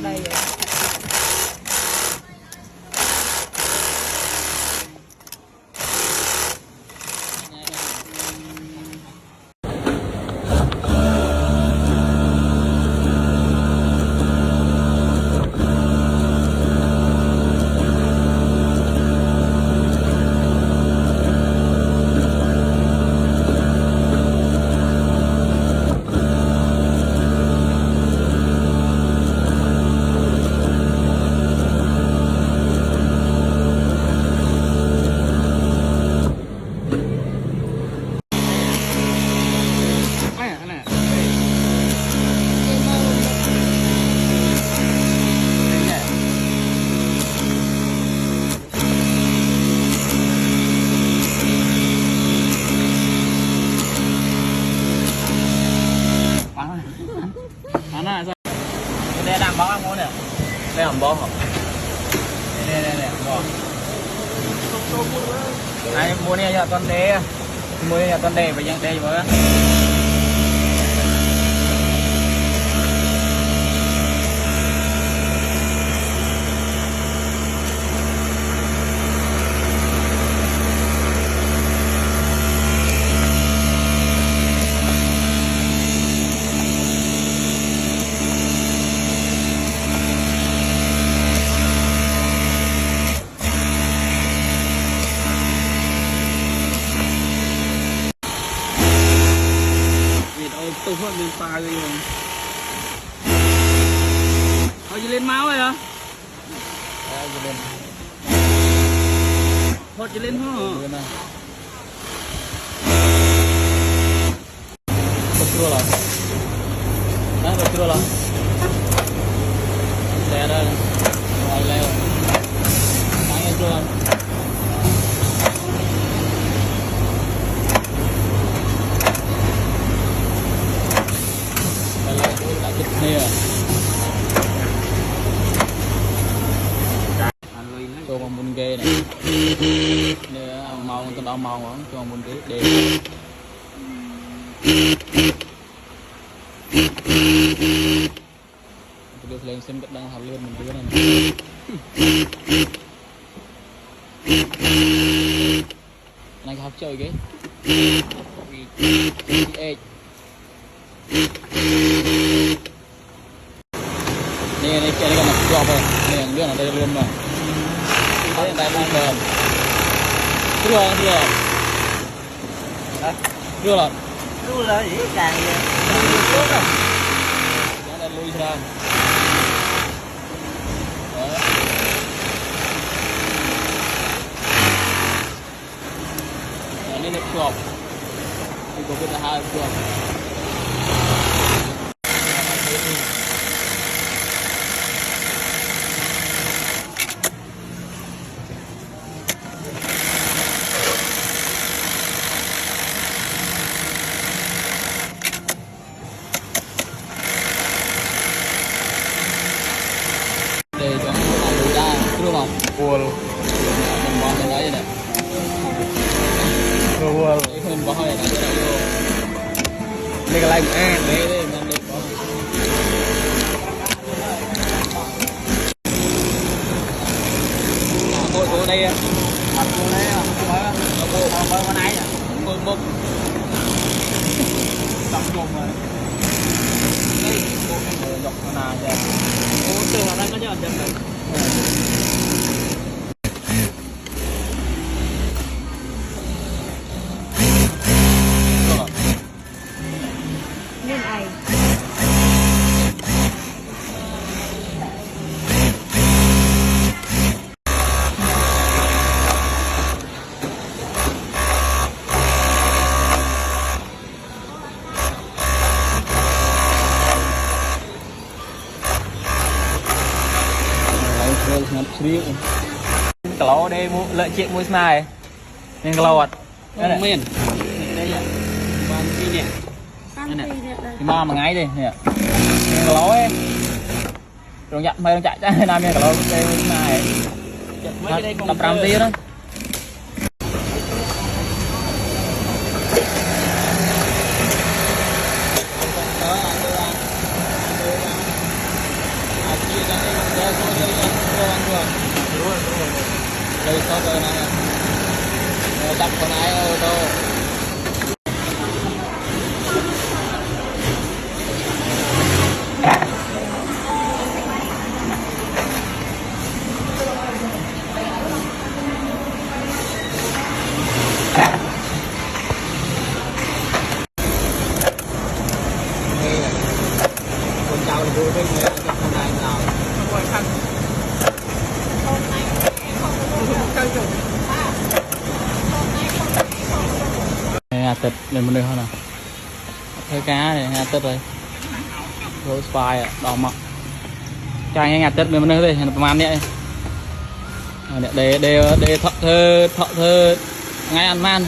đây vậy. Đây làm bó không nè, đây làm bó không? Đây bó. Ai mua này cho con đế, mua này cho con đế phải dăng đế với. Tôi phun đi pha đi rồi. Thôi chị lên máu rồi hả? Chị lên. Thôi chị lên hả? Betul lah. Nah, betul lah. Saya ada mulai leo. Tanya tu lah. Nè cho bằng bún ghê này nè màu tao đào màu không cho bằng bún ghê để được lên xem đang học lên mình đứa này này học chơi cái này cái này là job rồi này đứa nào đây luôn mà đây là luôn rồi đưa là gì càng tốt rồi đây lui ra ini nih job itu kita harus job Full. Mình bỏ cái đấy này. Full. Mình bỏ cái này vô. Đây cái lạnh à, đây mình đây bỏ. Thôi cô đây. Mặt cô đây à. Cô con này à. Cô bốc. Đọc chùm rồi. Đây, cô cái dọc con nào vậy? Cô tưởng là đang có giờ chân rồi. Nên ai cái lỗ đây lợi chuyện mua này nên cái lỗ ạ Không miền. Đây là ban chi nè. thì mà ngay đi nè cái lỗ ấy rồi nhận mày chạy ra nam cái lỗ đây này tập 5 tiếng đó Chia ra Đây có cái này đập con này ô tô con cháu vui với người con này nào Hà tịch lên bên đây thôi nè thấy cá này Hà tịch rồi rồi xoài đỏ mọng cho anh Hà tịch lên bên đây đây làประมาณ này để thọ thơ ngay ăn man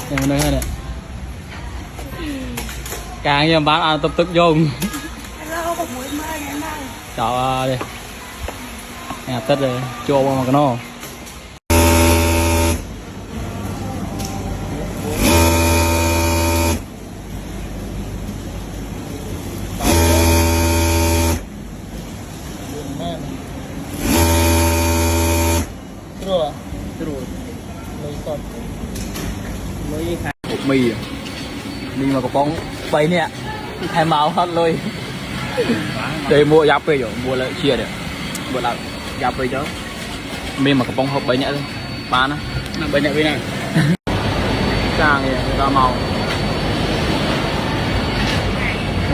lên bên đây thôi nè càng nhiều bán ăn tập tức dùng cho đây Hà tịch rồi chua mà cái nó hộp mì mà có bóng bấy nè thay máu hết luôn để mua giáp về rồi mua lại chia được mua lại giáp về chứ mì mà có bóng hộp bấy nè bán á bấy nè bên này càng thì ra màu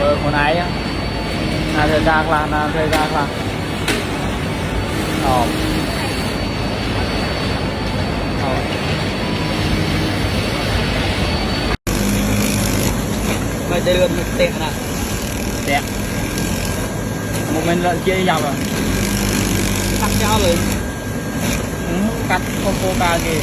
rồi con ấy á thời gian là vậy đây là tiền nè đẹp một mình là chia dọc rồi cắt nhau rồi cắt không cô ca kì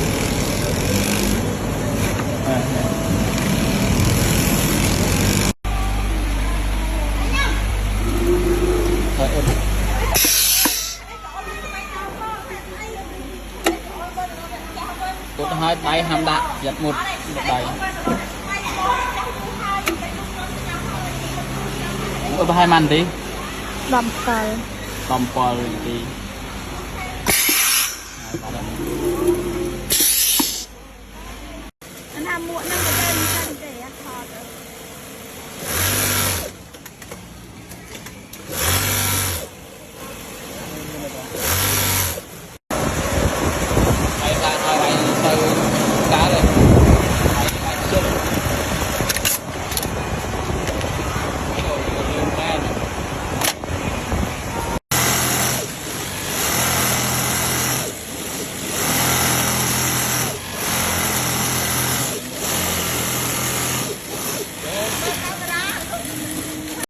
cột hai tay hàm đạn giật một đầy có hai màn tí đầm cờ tầm pol tí anh làm muộn năm cái